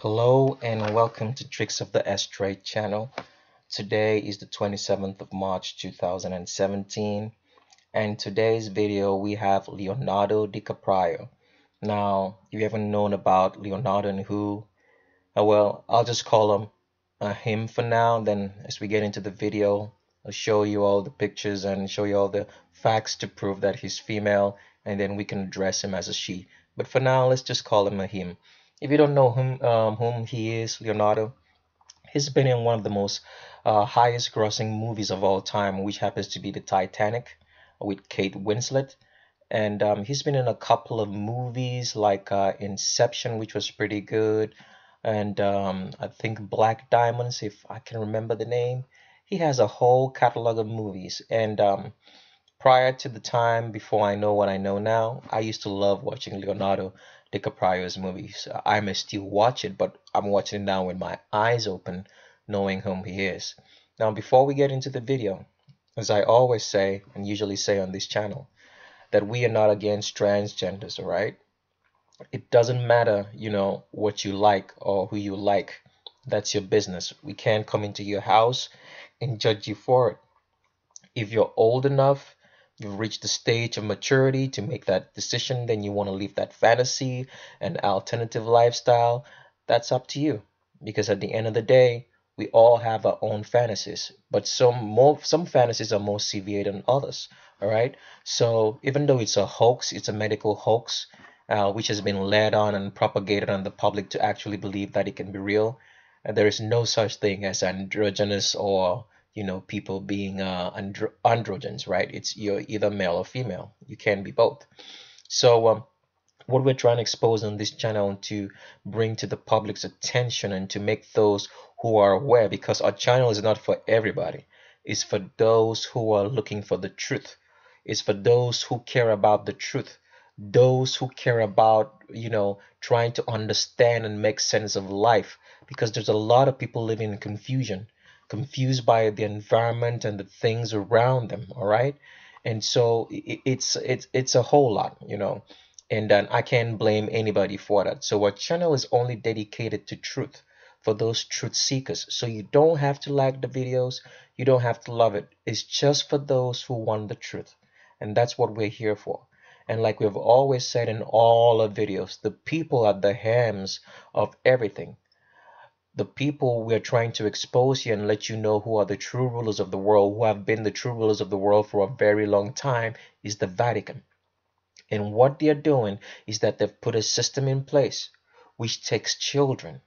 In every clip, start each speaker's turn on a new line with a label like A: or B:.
A: Hello and welcome to Tricks of the Astray channel. Today is the 27th of March 2017, and today's video we have Leonardo Dicaprio. Now, if you haven't known about Leonardo and who, well, I'll just call him him for now. Then as we get into the video, I'll show you all the pictures and show you all the facts to prove that he's female, and then we can address him as a she. But for now, let's just call him a him. If you don't know whom he is, Leonardo, he's been in one of the most highest grossing movies of all time, which happens to be the Titanic with Kate Winslet. And he's been in a couple of movies like Inception, which was pretty good, and I think Black Diamonds, if I can remember the name. He has a whole catalog of movies, and prior to the time before I know what I know now, I used to love watching Leonardo DiCaprio's movies. I may still watch it, but I'm watching it now with my eyes open, knowing whom he is. Now, before we get into the video, as I always say and usually say on this channel, that we are not against transgenders, all right? It doesn't matter, what you like or who you like. That's your business. We can't come into your house and judge you for it. If you're old enough, you've reached the stage of maturity to make that decision, then you want to leave that fantasy and alternative lifestyle, that's up to you. Because at the end of the day, we all have our own fantasies, but some fantasies are more severe than others. All right. So even though it's a hoax, it's a medical hoax, which has been led on and propagated on the public to actually believe that it can be real. There is no such thing as androgynous or people being androgens, right? You're either male or female. You can be both. So what we're trying to expose on this channel to bring to the public's attention and to make those who are aware, because our channel is not for everybody. It's for those who are looking for the truth. It's for those who care about the truth. Those who care about, trying to understand and make sense of life, because there's a lot of people living in confusion, confused by the environment and the things around them, all right? And so it's a whole lot, and then I can't blame anybody for that. So our channel is only dedicated to truth for those truth seekers. So you don't have to like the videos, you don't have to love it. It's just for those who want the truth. And that's what we're here for. And like we've always said in all our videos, the people are the hams of everything. The people we're trying to expose here and let you know who are the true rulers of the world, who have been the true rulers of the world for a very long time, is the Vatican. And what they're doing is that they've put a system in place which takes children,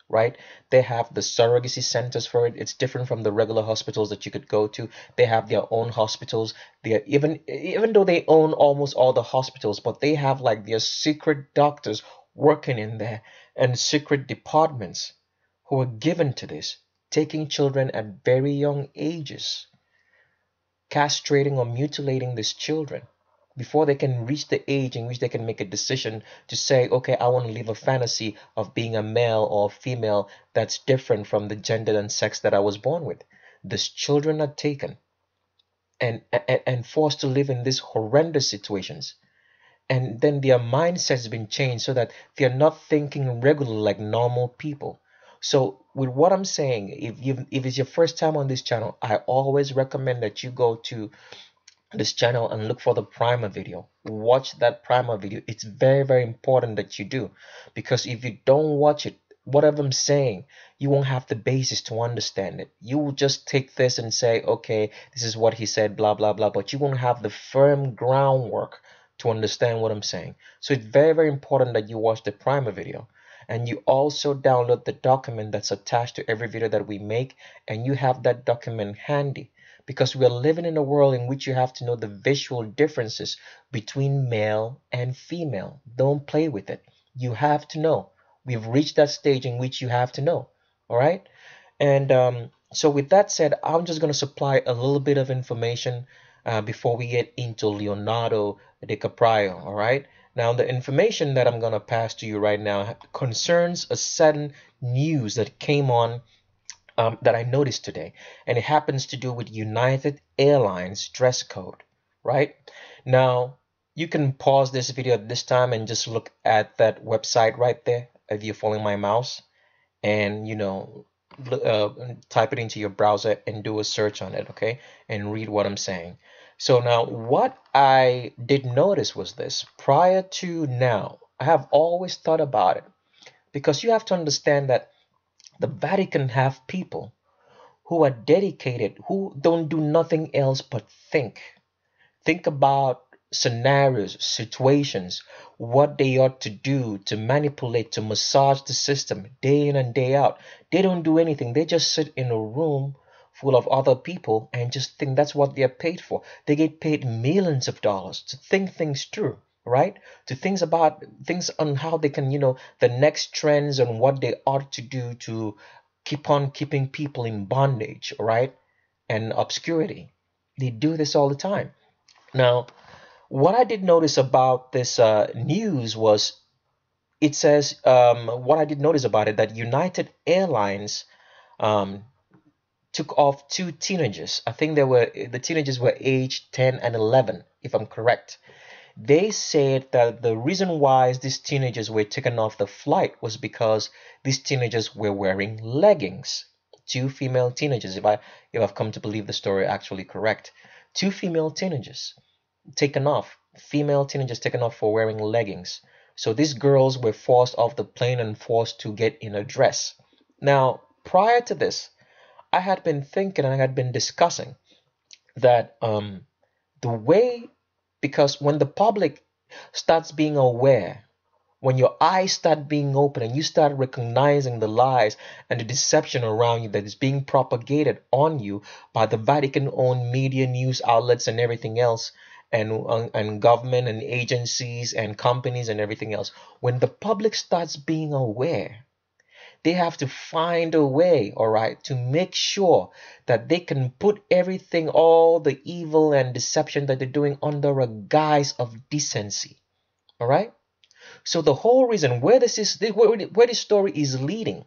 A: right? They have the surrogacy centers for it. It's different from the regular hospitals that you could go to. They have their own hospitals. They are even though they own almost all the hospitals, but they have like their secret doctors working in there and secret departments who are given to this, taking children at very young ages, castrating or mutilating these children before they can reach the age in which they can make a decision to say, okay, I want to live a fantasy of being a male or female that's different from the gender and sex that I was born with. These children are taken and forced to live in these horrendous situations. And then their mindset has been changed so that they're not thinking regularly like normal people. So with what I'm saying, if it's your first time on this channel, I always recommend that you go to this channel and look for the primer video. Watch that primer video. It's very, very important that you do, because if you don't watch it, whatever I'm saying, you won't have the basis to understand it. You will just take this and say, okay, this is what he said, blah blah blah, but you won't have the firm groundwork to understand what I'm saying. So it's very, very important that you watch the primer video, and you also download the document that's attached to every video that we make, and you have that document handy, because we are living in a world in which you have to know the visual differences between male and female. Don't play with it. You have to know. We've reached that stage in which you have to know. All right. And so with that said, I'm just going to supply a little bit of information before we get into Leonardo DiCaprio. All right. Now, the information that I'm going to pass to you right now concerns a sudden news that came on that I noticed today, and it happens to do with United Airlines dress code, right? Now, you can pause this video at this time and just look at that website right there if you're following my mouse. and type it into your browser and do a search on it, okay, and read what I'm saying. So now what I did notice was this: prior to now, I have always thought about it, because you have to understand that the Vatican have people who are dedicated, who don't do nothing else but think about scenarios, situations, what they ought to do to manipulate, to massage the system day in and day out. They don't do anything. They just sit in a room full of other people and just think that's what they're paid for. They get paid millions of dollars to think things through, right? To things about things on how they can, the next trends and what they ought to do to keep on keeping people in bondage, right? And obscurity. They do this all the time. Now, what I did notice about this news was, it says, what I did notice about it, that United Airlines um, took off two teenagers. I think the teenagers were aged 10 and 11, if I'm correct. They said that the reason why these teenagers were taken off the flight was because these teenagers were wearing leggings. Two female teenagers, if I've come to believe the story actually correct. Two female teenagers taken off, female teenagers taken off for wearing leggings. So these girls were forced off the plane and forced to get in a dress. Now, prior to this, I had been thinking and I had been discussing that the way, because when the public starts being aware, when your eyes start being open and you start recognizing the lies and the deception around you that is being propagated on you by the Vatican owned media, news outlets, and everything else, and government and agencies and companies and everything else, when the public starts being aware, they have to find a way, all right, to make sure that they can put everything, all the evil and deception that they're doing, under a guise of decency. All right. So the whole reason where where this story is leading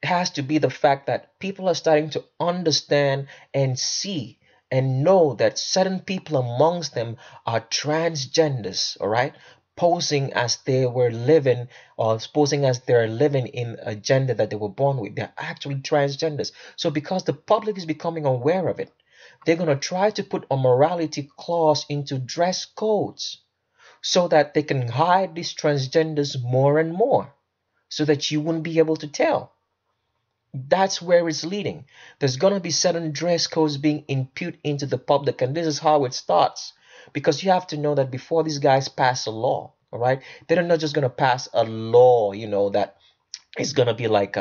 A: has to be the fact that people are starting to understand and see and know that certain people amongst them are transgenders, all right, posing as they were living, or posing as they're living in a gender that they were born with. They're actually transgenders. So because the public is becoming aware of it, they're going to try to put a morality clause into dress codes so that they can hide these transgenders more and more, so that you wouldn't be able to tell. That's where it's leading. There's going to be certain dress codes being imputed into the public, and this is how it starts. Because you have to know that before these guys pass a law, all right, they're not just going to pass a law, that it's gonna be like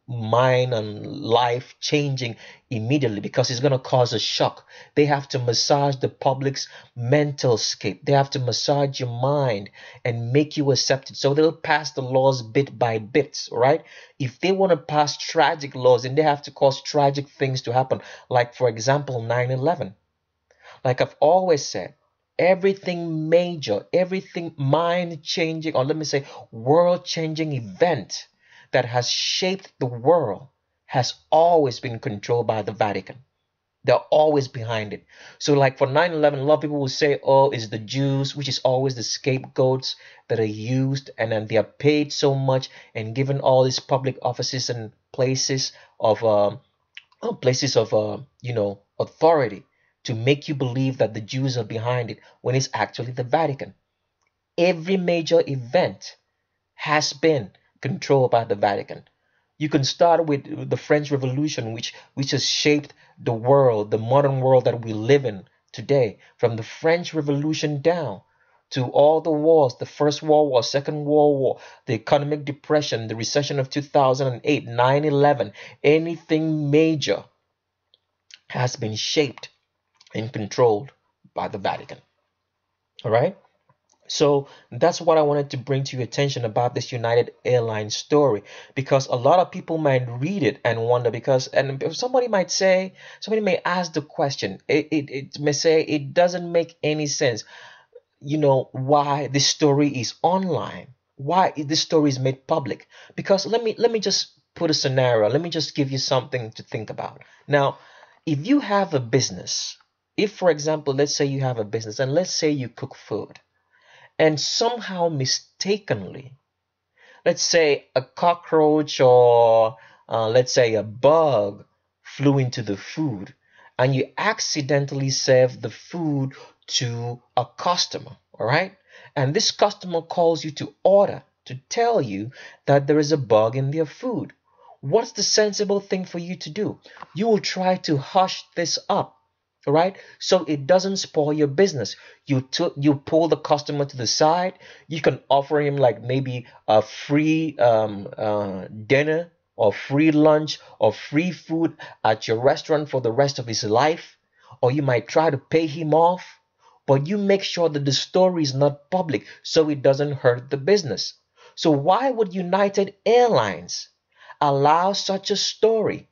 A: mind and life changing immediately, because it's gonna cause a shock. They have to massage the public's mental scape. They have to massage your mind and make you accept it. So they'll pass the laws bit by bit, right? If they want to pass tragic laws, then they have to cause tragic things to happen. Like, for example, 9/11. Like I've always said, everything major, everything mind changing, or let me say world changing event that has shaped the world has always been controlled by the Vatican. They're always behind it. So, like for 9/11, a lot of people will say, oh, it's the Jews, which is always the scapegoats that are used, and then they are paid so much and given all these public offices and places of authority, to make you believe that the Jews are behind it, when it's actually the Vatican. Every major event has been controlled by the Vatican. You can start with the French Revolution, which has shaped the world, the modern world that we live in today. From the French Revolution down to all the wars, the First World War, Second World War, the economic depression, the recession of 2008, 9/11, anything major has been shaped and controlled by the Vatican. All right. So that's what I wanted to bring to your attention about this United Airlines story, because a lot of people might read it and wonder, and somebody may ask the question, it may say it doesn't make any sense, why this story is online, why this story is made public. Because let me just put a scenario, let me just give you something to think about. Now, if you have a business, if for example, let's say you have a business and let's say you cook food, and somehow mistakenly let's say a cockroach or let's say a bug flew into the food, and you accidentally serve the food to a customer, all right? And this customer calls you to order to tell you that there is a bug in their food. What's the sensible thing for you to do? You will try to hush this up, all right, so it doesn't spoil your business. You pull the customer to the side. You can offer him like maybe a free dinner or free lunch or free food at your restaurant for the rest of his life, or you might try to pay him off, but you make sure that the story is not public so it doesn't hurt the business. So why would United Airlines allow such a story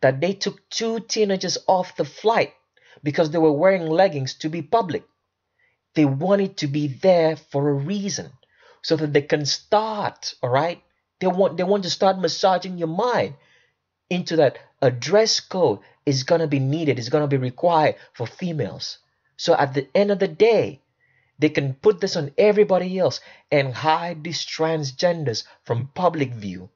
A: that they took two teenagers off the flight because they were wearing leggings to be public? They wanted to be there for a reason so that they can start, all right? They want to start massaging your mind into that a dress code is going to be needed, is going to be required for females. So at the end of the day, they can put this on everybody else and hide these transgenders from public view.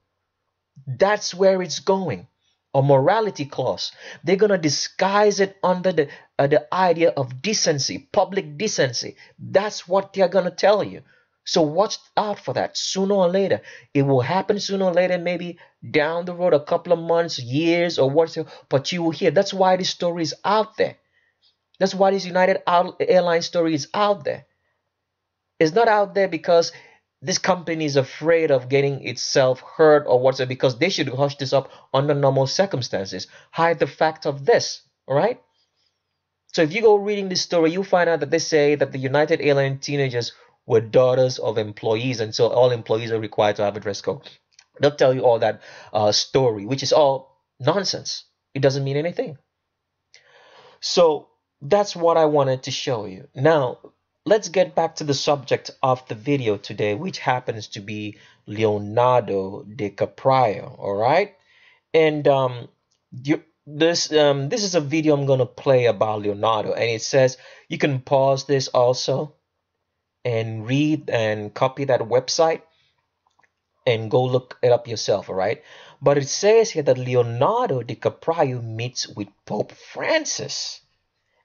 A: That's where it's going. A morality clause. They're gonna disguise it under the idea of decency, public decency. That's what they're gonna tell you. So watch out for that. Sooner or later, it will happen. Sooner or later, maybe down the road, a couple of months, years, or whatever. But you will hear. That's why this story is out there. That's why this United Airlines story is out there. It's not out there because this company is afraid of getting itself hurt or whatsoever, because they should hush this up under normal circumstances. Hide the fact of this, all right? So if you go reading this story, you find out that they say that the United Airlines teenagers were daughters of employees, and so all employees are required to have a dress code. They'll tell you all that story, which is all nonsense. It doesn't mean anything. So that's what I wanted to show you. Now, let's get back to the subject of the video today, which happens to be Leonardo DiCaprio. All right, and this is a video I'm gonna play about Leonardo, and it says you can pause this also and read and copy that website and go look it up yourself. All right, but it says here that Leonardo DiCaprio meets with Pope Francis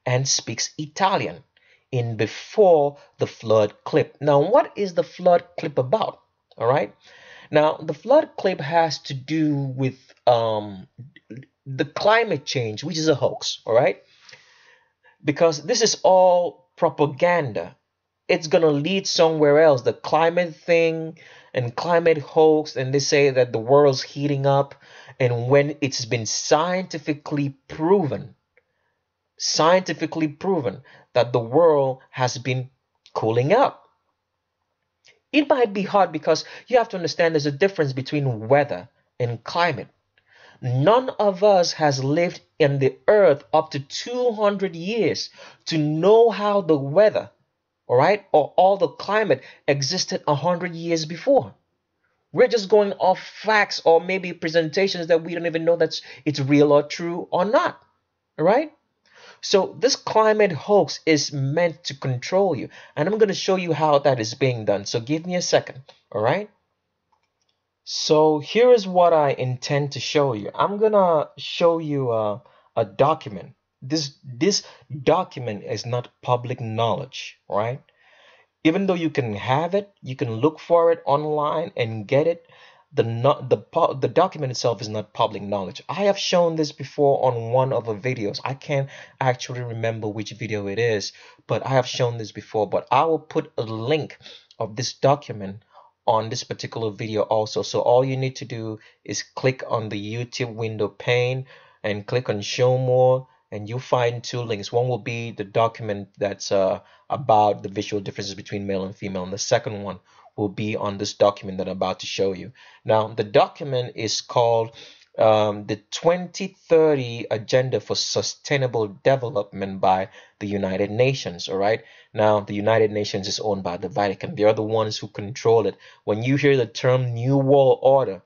A: and speaks Italian in Before the Flood clip. Now, what is the flood clip about? All right. Now, the flood clip has to do with the climate change, which is a hoax. All right. Because this is all propaganda. It's going to lead somewhere else. The climate thing and climate hoax, and they say that the world's heating up. And when it's been scientifically proven that the world has been cooling up. It might be hard because you have to understand there's a difference between weather and climate. None of us has lived in the earth up to 200 years to know how the weather, all right, or all the climate existed 100 years before. We're just going off facts or maybe presentations that we don't even know that it's real or true or not, all right? So this climate hoax is meant to control you. And I'm going to show you how that is being done. So give me a second. All right. So here is what I intend to show you. I'm going to show you a document. This document is not public knowledge. Right. Even though you can have it, you can look for it online and get it. The document itself is not public knowledge. I have shown this before on one of the videos. I can't actually remember which video it is, but I have shown this before. But I will put a link of this document on this particular video also. So all you need to do is click on the YouTube window pane and click on show more, and you'll find two links. One will be the document that's about the visual differences between male and female, and the second one will be on this document that I'm about to show you. Now, the document is called the 2030 Agenda for Sustainable Development by the United Nations. All right. Now, the United Nations is owned by the Vatican. They are the ones who control it. When you hear the term New World Order,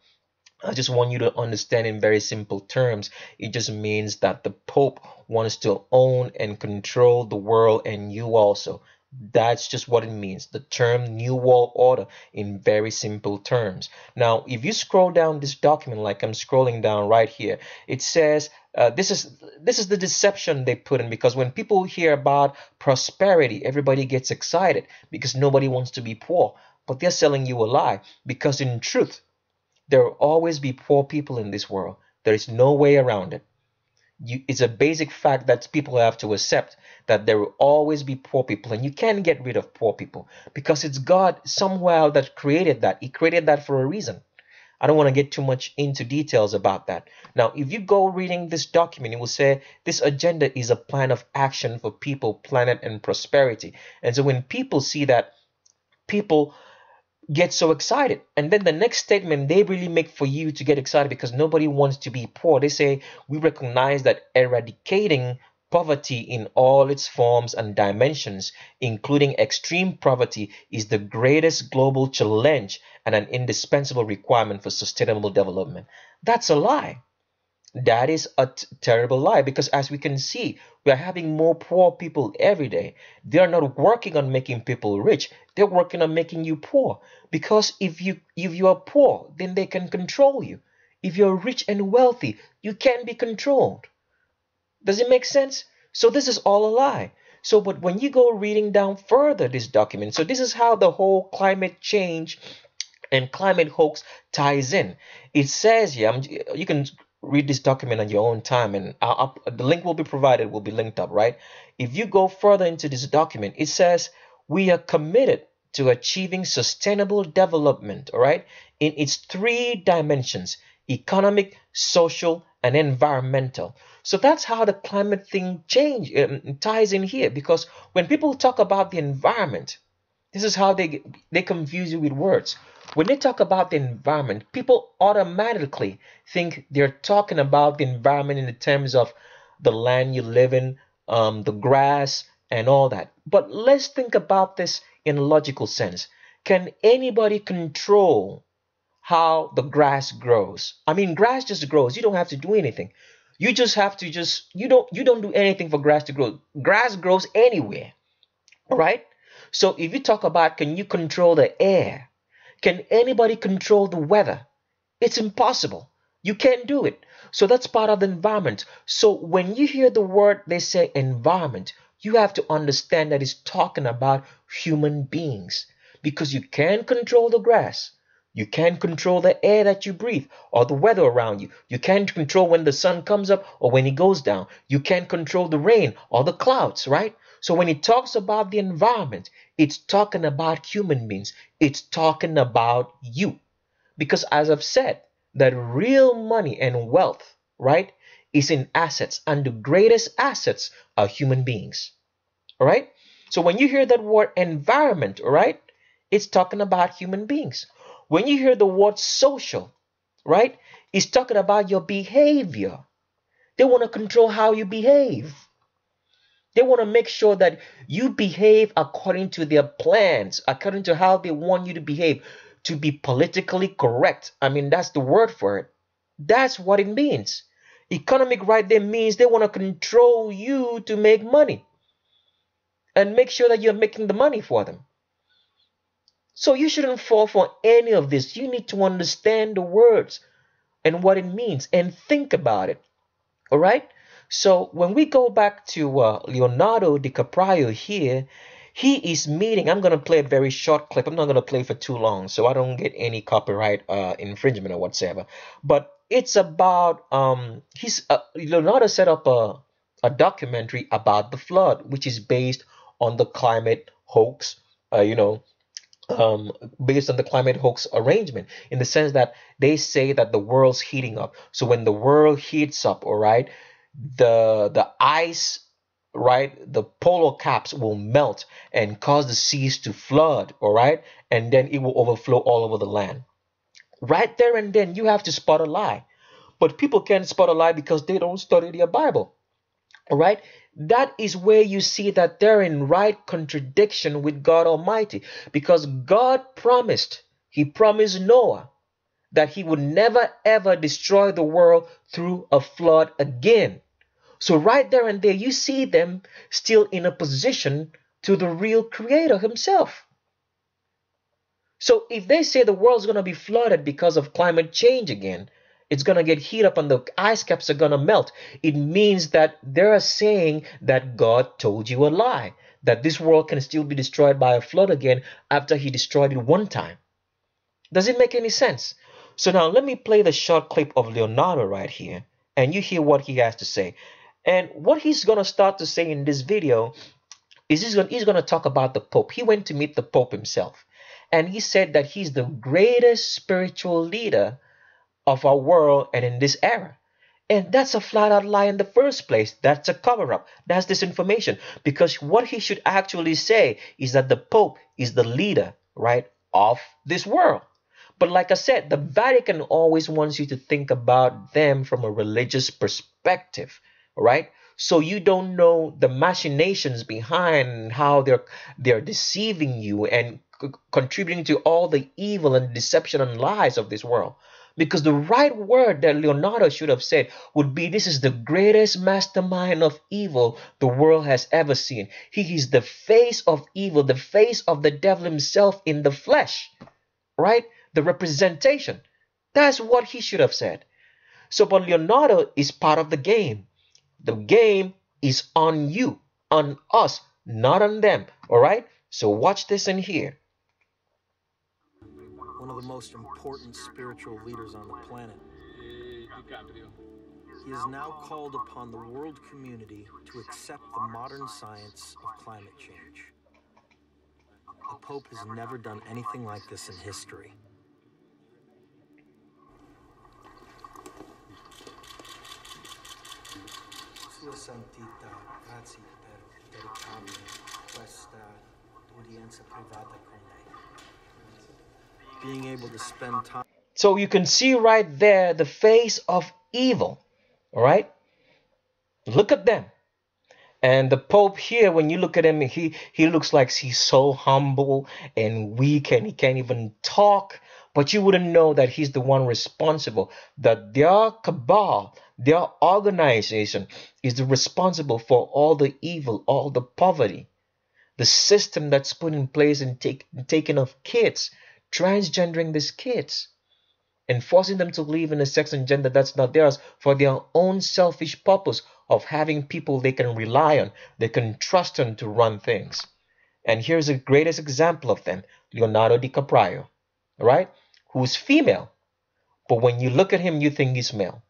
A: I just want you to understand in very simple terms. It just means that the Pope wants to own and control the world, and you also. That's just what it means. The term New World Order in very simple terms. Now, if you scroll down this document, like I'm scrolling down right here, it says this is the deception they put in, because when people hear about prosperity, everybody gets excited because nobody wants to be poor. But they're selling you a lie, because in truth, there will always be poor people in this world. There is no way around it. It's a basic fact that people have to accept, that there will always be poor people, and you can't get rid of poor people because it's God somewhere that created that. He created that for a reason. I don't want to get too much into details about that. Now, if you go reading this document, it will say this agenda is a plan of action for people, planet, and prosperity. And so when people see that, people get so excited. And then the next statement they really make for you to get excited, because nobody wants to be poor. They say, we recognize that eradicating poverty in all its forms and dimensions, including extreme poverty, is the greatest global challenge and an indispensable requirement for sustainable development. That's a lie. That is a terrible lie, because as we can see, we are having more poor people every day. They are not working on making people rich. They're working on making you poor. Because if you are poor, then they can control you. If you're rich and wealthy, you can be controlled. Does it make sense? So this is all a lie. So, but when you go reading down further this document, so this is how the whole climate change and climate hoax ties in. It says here, you can read this document on your own time, and the link will be provided, will be linked up, right? If you go further into this document, it says we are committed to achieving sustainable development, all right, in its three dimensions: economic, social, and environmental. So that's how the climate thing ties in here, because when people talk about the environment, this is how they confuse you with words. When they talk about the environment, people automatically think they're talking about the environment in the terms of the land you live in, the grass, and all that. But let's think about this in a logical sense. Can anybody control how the grass grows? I mean, grass just grows. You don't have to do anything. You just have to you don't do anything for grass to grow. Grass grows anywhere, right? So if you talk about, can you control the air? Can anybody control the weather? It's impossible. You can't do it. So that's part of the environment. So when you hear the word, they say environment, you have to understand that it's talking about human beings, because you can't control the grass. You can't control the air that you breathe or the weather around you. You can't control when the sun comes up or when it goes down. You can't control the rain or the clouds, right? So when it talks about the environment, it's talking about human beings. It's talking about you. Because as I've said, that real money and wealth, right, is in assets, and the greatest assets are human beings. All right? So when you hear that word environment, all right, it's talking about human beings. When you hear the word social, right, it's talking about your behavior. They want to control how you behave. They want to make sure that you behave according to their plans, according to how they want you to behave, to be politically correct. I mean, that's the word for it. That's what it means. Economic right there means they want to control you to make money and make sure that you're making the money for them. So you shouldn't fall for any of this. You need to understand the words and what it means and think about it. All right. So when we go back to Leonardo DiCaprio here, he is meeting. I'm going to play a very short clip. I'm not going to play for too long, so I don't get any copyright infringement or whatsoever. But it's about Leonardo set up a documentary about the flood, which is based on the climate hoax. Uh, you know, um, Based on the climate hoax arrangement, in the sense that they say that the world's heating up. So when the world heats up, all right, the ice, right, the polar caps will melt and cause the seas to flood, all right, and then it will overflow all over the land. Right there and then, you have to spot a lie. But people can't spot a lie because they don't study their Bible. All right. That is where you see that they're in right contradiction with God Almighty, because God promised, He promised Noah that He would never ever destroy the world through a flood again. So right there and there, you see them still in a position to the real creator himself. So if they say the world's going to be flooded because of climate change again, it's going to get heat up and the ice caps are going to melt, it means that they're saying that God told you a lie, that this world can still be destroyed by a flood again after he destroyed it one time. Does it make any sense? So now let me play the short clip of Leonardo right here, and you hear what he has to say. And what he's going to start to say in this video is he's going to talk about the Pope. He went to meet the Pope himself, and he said that he's the greatest spiritual leader of our world and in this era. And that's a flat out lie in the first place. That's a cover up. That's disinformation. Because what he should actually say is that the Pope is the leader, right, of this world. But like I said, the Vatican always wants you to think about them from a religious perspective, right? So you don't know the machinations behind how they're deceiving you and contributing to all the evil and deception and lies of this world. Because the right word that Leonardo should have said would be, this is the greatest mastermind of evil the world has ever seen. He is the face of evil, the face of the devil himself in the flesh, right? The representation. That's what he should have said. So, but Leonardo is part of the game. The game is on you, on us, not on them. All right? So watch this and hear.
B: One of the most important spiritual leaders on the planet. Dicaprio. He has now called upon the world community to accept the modern science of climate change. The Pope has never done anything like this in history. Sua Santità, grazie per dedicarmi questa udienza privata con lei. Being able to spend time.
A: So you can see right there the face of evil. All right? Look at them. And the Pope here, when you look at him, he looks like he's so humble and weak and he can't even talk. But you wouldn't know that he's the one responsible, that their cabal, their organization is responsible for all the evil, all the poverty, the system that's put in place and taking of kids, transgendering these kids, and forcing them to live in a sex and gender that's not theirs for their own selfish purpose of having people they can rely on, they can trust on to run things. And here's the greatest example of them, Leonardo Dicaprio, right? Who's female, but when you look at him, you think he's male.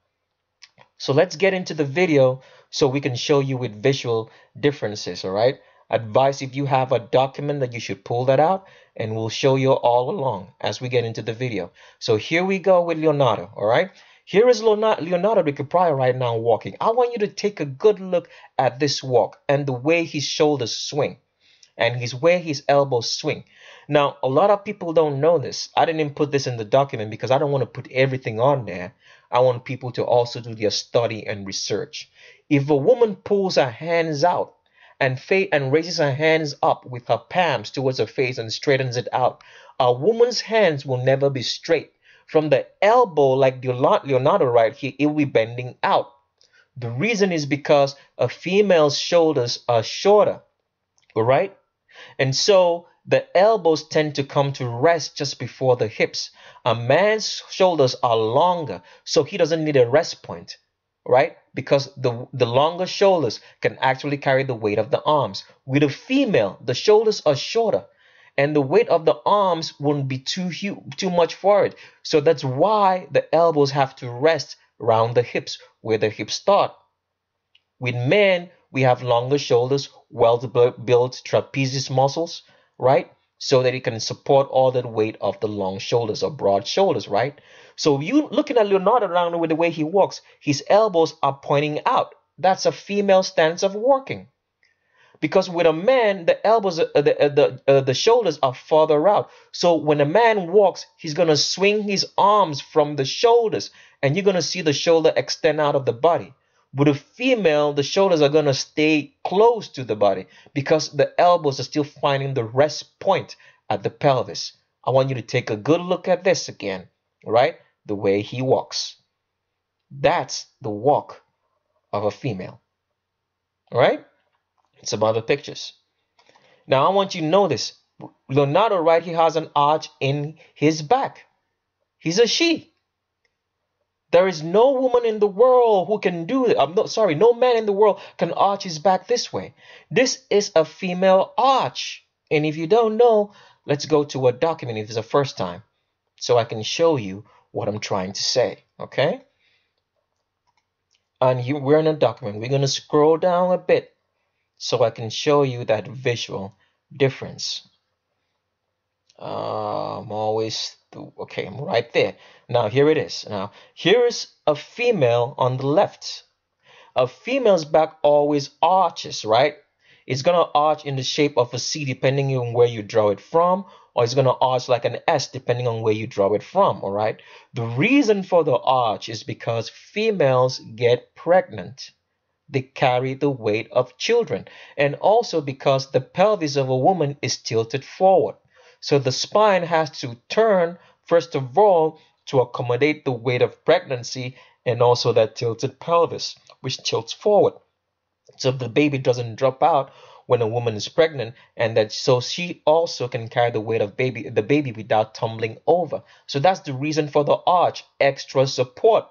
A: So let's get into the video so we can show you with visual differences, all right? Advice, if you have a document, that you should pull that out and we'll show you all along as we get into the video. So here we go with Leonardo, all right? Here is Leonardo DiCaprio right now walking. I want you to take a good look at this walk and the way his shoulders swing and where his elbows swing. Now, a lot of people don't know this. I didn't put this in the document because I don't want to put everything on there. I want people to also do their study and research. If a woman pulls her hands out and raises her hands up with her palms towards her face and straightens it out, a woman's hands will never be straight. From the elbow, like Leonardo right here, it will be bending out. The reason is because a female's shoulders are shorter, all right? And so the elbows tend to come to rest just before the hips. A man's shoulders are longer, so he doesn't need a rest point, right? Because the longer shoulders can actually carry the weight of the arms. With a female, the shoulders are shorter, and the weight of the arms wouldn't be too much for it. So that's why the elbows have to rest around the hips, where the hips start. With men, we have longer shoulders, well-built trapezius muscles, right? So that it can support all that weight of the long shoulders or broad shoulders, right? So you looking at Leonardo around with the way he walks, his elbows are pointing out. That's a female stance of walking. Because with a man, the elbows, the shoulders are farther out. So when a man walks, he's gonna swing his arms from the shoulders, and you're gonna see the shoulder extend out of the body. With a female, the shoulders are gonna stay close to the body because the elbows are still finding the rest point at the pelvis. I want you to take a good look at this again, right? The way he walks. That's the walk of a female, all right? Some other pictures. Now I want you to know this. Leonardo right here has an arch in his back. He's a she. There is no woman in the world who can do it. I'm not sorry, no man in the world can arch his back this way. This is a female arch. And if you don't know, let's go to a document if it's the first time, so I can show you what I'm trying to say. Okay? And we're in a document. We're going to scroll down a bit so I can show you that visual difference. I'm always okay. I'm right there. Now here it is. Now here is a female on the left. A female's back always arches, right? It's gonna arch in the shape of a C depending on where you draw it from, or it's gonna arch like an S depending on where you draw it from. All right. The reason for the arch is because females get pregnant. They carry the weight of children, and also because the pelvis of a woman is tilted forward. So the spine has to turn, first of all, to accommodate the weight of pregnancy and also that tilted pelvis, which tilts forward. So the baby doesn't drop out when a woman is pregnant, and that so she also can carry the weight of the baby without tumbling over. So that's the reason for the arch, extra support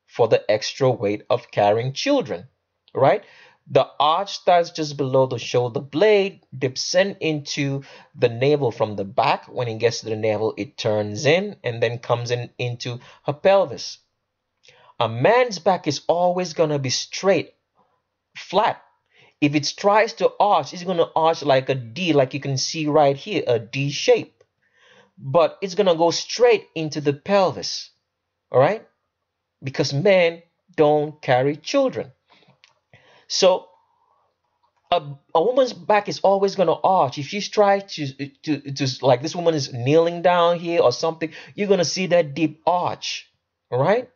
A: for the extra weight of carrying children, right? The arch starts just below the shoulder blade, dips into the navel from the back. When it gets to the navel, it turns in and then comes in into her pelvis. A man's back is always going to be straight, flat. If it tries to arch, it's going to arch like a D, like you can see right here, a D shape. But it's going to go straight into the pelvis, all right? Because men don't carry children. So a woman's back is always going to arch. If you try to like this woman is kneeling down here or something, you're going to see that deep arch, all right?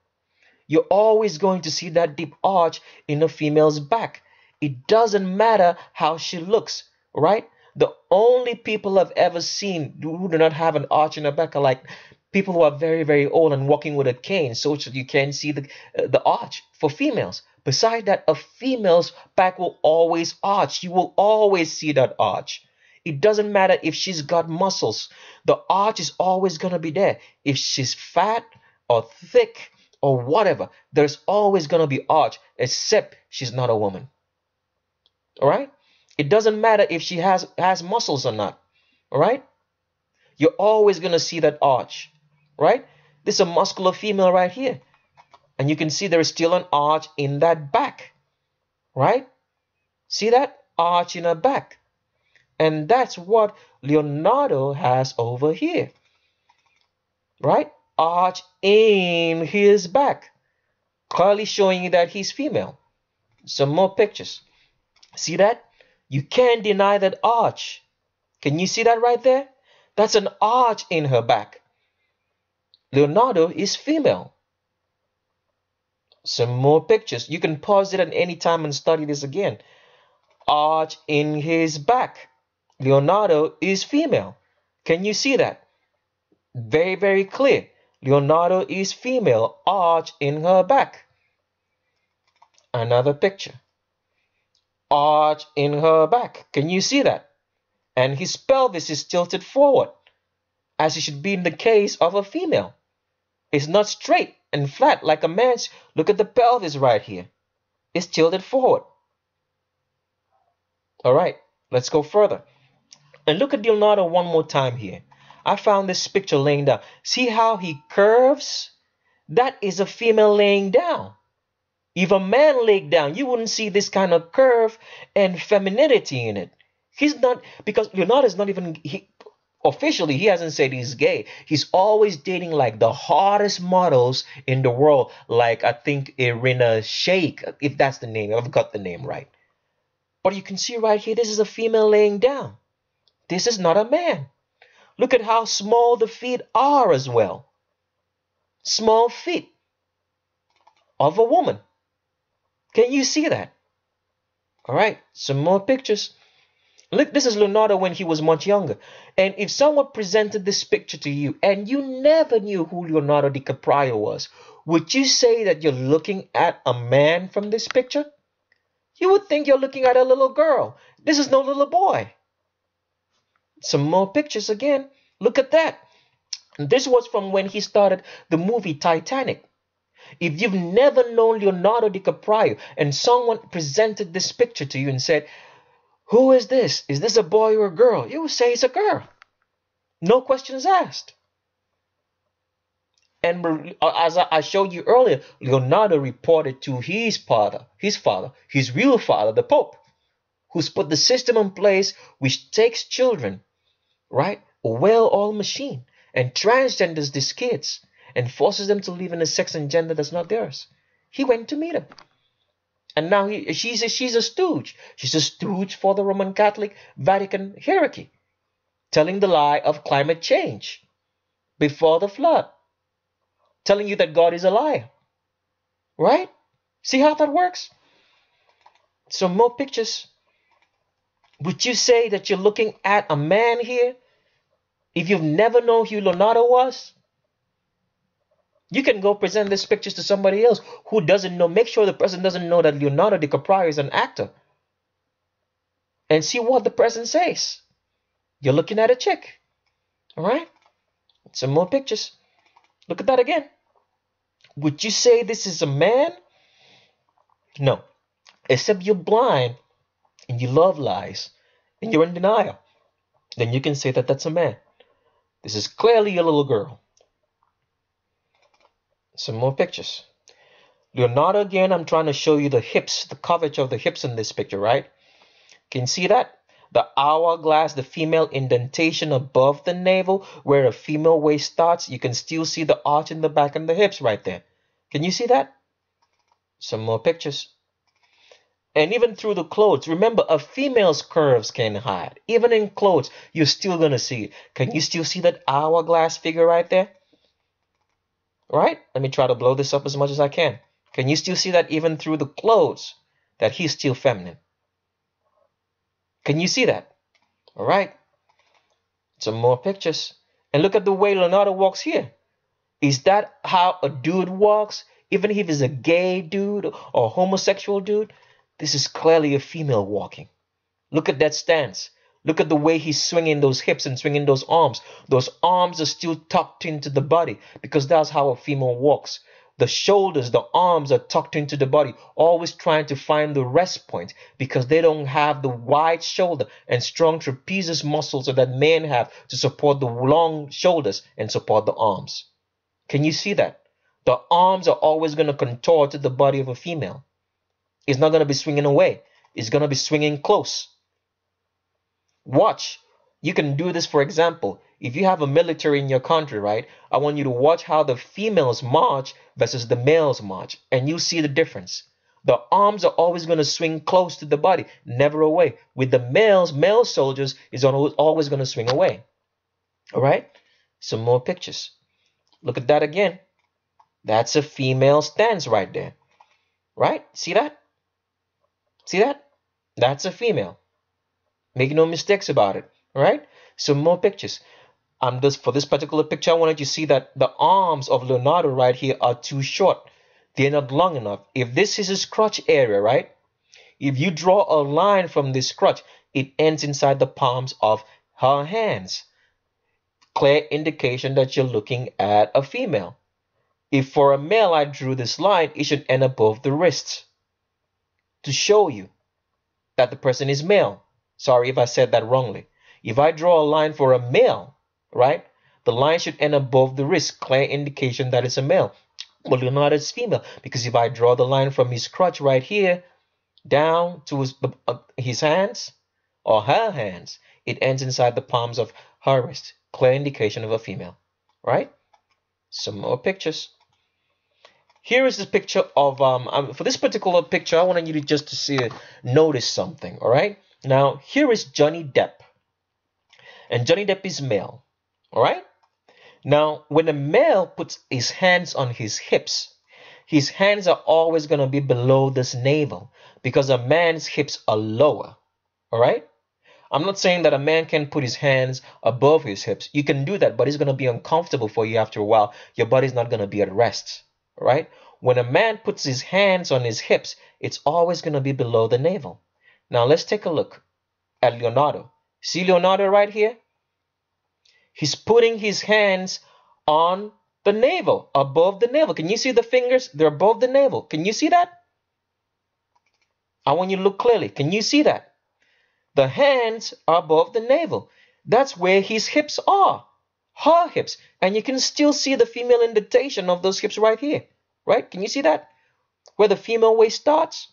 A: You're always going to see that deep arch in a female's back. It doesn't matter how she looks, right? The only people I've ever seen who do not have an arch in their back are like people who are very, very old and walking with a cane, so you can see the arch for females. Besides that, a female's back will always arch. You will always see that arch. It doesn't matter if she's got muscles. The arch is always going to be there. If she's fat or thick or whatever, there's always going to be arch, except she's not a woman. All right? It doesn't matter if she has muscles or not. All right? You're always going to see that arch. Right? This is a muscular female right here. And you can see there is still an arch in that back. Right? See that? Arch in her back. And that's what Leonardo has over here. Right? Arch in his back. Clearly showing you that he's female. Some more pictures. See that? You can't deny that arch. Can you see that right there? That's an arch in her back. Leonardo is female. Some more pictures. You can pause it at any time and study this again. Arch in his back. Leonardo is female. Can you see that? Very, very clear. Leonardo is female. Arch in her back. Another picture. Arch in her back. Can you see that? And his pelvis is tilted forward, as it should be in the case of a female. It's not straight and flat like a man's. Look at the pelvis right here. It's tilted forward. All right, let's go further. And look at Leonardo one more time here. I found this picture laying down. See how he curves? That is a female laying down. If a man laid down, you wouldn't see this kind of curve and femininity in it. He's not, because Leonardo is not even, officially, he hasn't said he's gay. He's always dating like the hottest models in the world, like I think Irina Shayk, if that's the name. I've got the name right. But you can see right here, this is a female laying down. This is not a man. Look at how small the feet are as well. Small feet of a woman. Can you see that? All right, some more pictures. Look, this is Leonardo when he was much younger. And if someone presented this picture to you and you never knew who Leonardo Dicaprio was, would you say that you're looking at a man from this picture? You would think you're looking at a little girl. This is no little boy. Some more pictures again. Look at that. This was from when he started the movie Titanic. If you've never known Leonardo DiCaprio and someone presented this picture to you and said, who is this? Is this a boy or a girl? You would say it's a girl. No questions asked. And as I showed you earlier, Leonardo reported to his real father, the Pope, who's put the system in place which takes children, right? A well-oiled machine, and transgenders these kids and forces them to live in a sex and gender that's not theirs. He went to meet him. And now she's a stooge. She's a stooge for the Roman Catholic Vatican hierarchy, telling the lie of climate change before the flood, telling you that God is a liar. Right? See how that works? Some more pictures. Would you say that you're looking at a man here? If you've never known who Leonardo was, you can go present these pictures to somebody else who doesn't know. Make sure the person doesn't know that Leonardo DiCaprio is an actor. And see what the person says. You're looking at a chick. Alright? Some more pictures. Look at that again. Would you say this is a man? No. Except you're blind and you love lies and you're in denial. Then you can say that that's a man. This is clearly a little girl. Some more pictures. Leonardo again, I'm trying to show you the hips, the coverage of the hips in this picture, right? Can you see that? The hourglass, the female indentation above the navel, where a female waist starts, you can still see the arch in the back and the hips right there. Can you see that? Some more pictures. And even through the clothes, remember, a female's curves can hide. Even in clothes, you're still going to see it. Can you still see that hourglass figure right there? Right? Let me try to blow this up as much as I can. Can you still see that even through the clothes, that he's still feminine? Can you see that? All right. Some more pictures. And look at the way Leonardo walks here. Is that how a dude walks? Even if he's a gay dude or a homosexual dude, this is clearly a female walking. Look at that stance. Look at the way he's swinging those hips and swinging those arms. Those arms are still tucked into the body because that's how a female walks. The shoulders, the arms are tucked into the body, always trying to find the rest point because they don't have the wide shoulder and strong trapezius muscles that men have to support the long shoulders and support the arms. Can you see that? The arms are always going to contour to the body of a female. It's not going to be swinging away. It's going to be swinging close. Watch. You can do this, for example. If you have a military in your country, right? I want you to watch how the females march versus the males march. And you'll see the difference. The arms are always going to swing close to the body, never away. With the male soldiers is always going to swing away. All right? Some more pictures. Look at that again. That's a female stance right there. Right? See that? See that? That's a female. Make no mistakes about it. All right? Some more pictures. For this particular picture, I wanted you to see that the arms of Leonardo right here are too short. They're not long enough. If this is his crotch area, right? If you draw a line from this crotch, it ends inside the palms of her hands. Clear indication that you're looking at a female. If for a male I drew this line, it should end above the wrists to show you that the person is male. Sorry if I said that wrongly. If I draw a line for a male, right, the line should end above the wrist, clear indication that it's a male. Well, Leonardo is female because if I draw the line from his crotch right here down to his hands or her hands, it ends inside the palms of her wrist, clear indication of a female, right? Some more pictures. Here is the picture of for this particular picture, I wanted you to just to see notice something. All right. Now here is Johnny Depp, and Johnny Depp is male. All right. Now when a male puts his hands on his hips, his hands are always going to be below this navel because a man's hips are lower. All right. I'm not saying that a man can put his hands above his hips. You can do that, but it's going to be uncomfortable for you after a while. Your body's not going to be at rest. Right? When a man puts his hands on his hips, it's always going to be below the navel. Now let's take a look at Leonardo. See Leonardo right here? He's putting his hands on the navel, above the navel. Can you see the fingers? They're above the navel. Can you see that? I want you to look clearly. Can you see that? The hands are above the navel. That's where his hips are. Her hips. And you can still see the female indentation of those hips right here. Right? Can you see that? Where the female waist starts?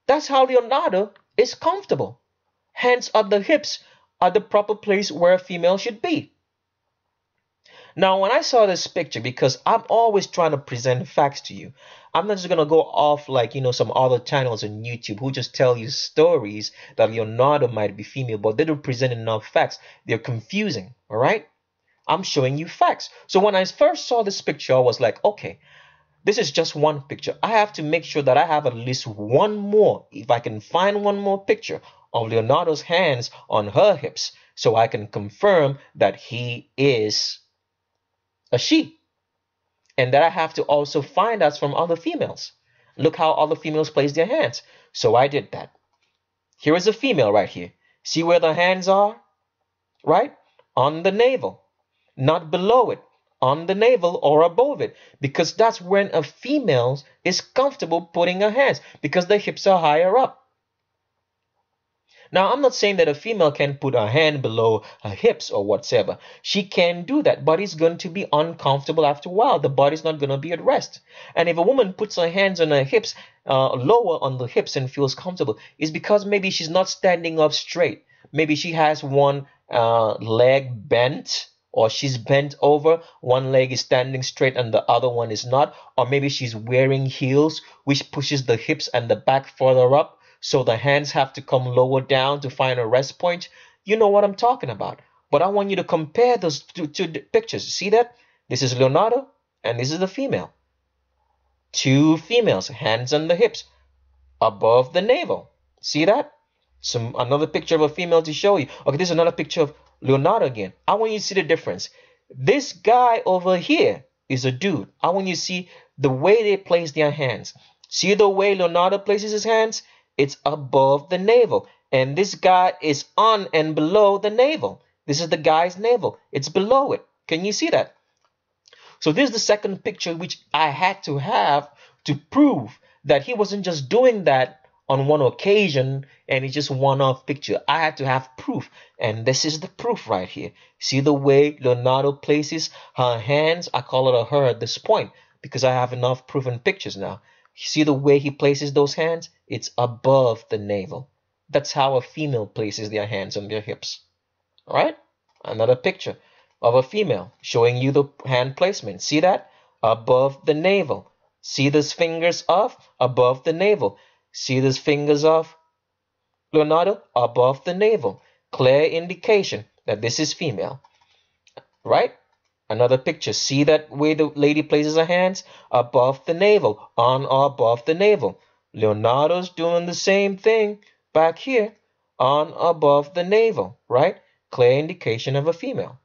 A: That's how Leonardo is comfortable. Hands at the hips are the proper place where a female should be. Now, when I saw this picture, because I'm always trying to present facts to you, I'm not just going to go off like, some other channels on YouTube who just tell you stories that Leonardo might be female, but they don't present enough facts. They're confusing, all right? I'm showing you facts. So when I first saw this picture, I was like, okay, this is just one picture. I have to make sure that I have at least one more, if I can find one more picture of Leonardo's hands on her hips, so I can confirm that he is a she, and that I have to also find out from other females. Look how other females place their hands. So I did that. Here is a female right here. See where the hands are? Right? On the navel, not below it, on the navel or above it, because that's when a female is comfortable putting her hands, because the hips are higher up. Now, I'm not saying that a female can put her hand below her hips or whatever. She can do that, but it's going to be uncomfortable after a while. The body's not going to be at rest. And if a woman puts her hands on her hips, lower on the hips, and feels comfortable, it's because maybe she's not standing up straight. Maybe she has one leg bent, or she's bent over. One leg is standing straight and the other one is not. Or maybe she's wearing heels, which pushes the hips and the back further up, so the hands have to come lower down to find a rest point. You know what I'm talking about. But I want you to compare those two pictures. See that? This is Leonardo and this is the female. Two females, hands on the hips, above the navel. See that? Another picture of a female to show you. Okay, this is another picture of Leonardo again. I want you to see the difference. This guy over here is a dude. I want you to see the way they place their hands. See the way Leonardo places his hands? It's above the navel. And this guy is on and below the navel. This is the guy's navel. It's below it. Can you see that? So this is the second picture which I had to have to prove that he wasn't just doing that on one occasion and it's just one-off picture. I had to have proof. And this is the proof right here. See the way Leonardo places her hands? I call it a her at this point because I have enough proof and pictures now. See the way he places those hands? It's above the navel. That's how a female places their hands on their hips. All right? Another picture of a female showing you the hand placement. See that? Above the navel. See those fingers off? Above the navel. See those fingers off? Leonardo? Above the navel. Clear indication that this is female. Right? Another picture. See that way the lady places her hands? Above the navel. On or above the navel. Leonardo's doing the same thing back here. On above the navel. Right? Clear indication of a female.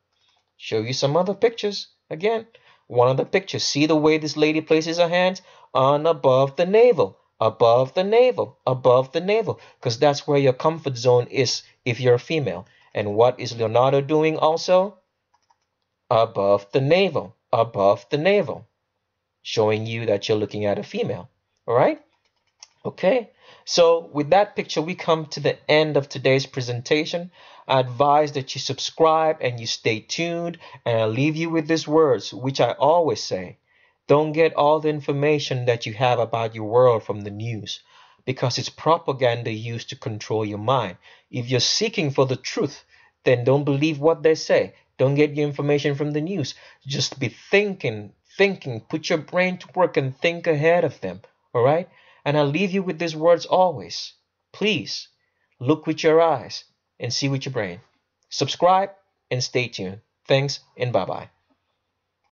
A: Show you some other pictures. Again, one of the pictures. See the way this lady places her hands? On above the navel. Above the navel. Above the navel. Because that's where your comfort zone is if you're a female. And what is Leonardo doing also? Above the navel, above the navel, showing you that you're looking at a female. All right? Okay. So with that picture, we come to the end of today's presentation. I advise that you subscribe and you stay tuned. And I'll leave you with these words, which I always say. Don't get all the information that you have about your world from the news, because it's propaganda used to control your mind. If you're seeking for the truth, then don't believe what they say. Don't get your information from the news. Just be thinking. Put your brain to work and think ahead of them. All right? And I'll leave you with these words always. Please look with your eyes and see with your brain. Subscribe and stay tuned. Thanks and bye-bye.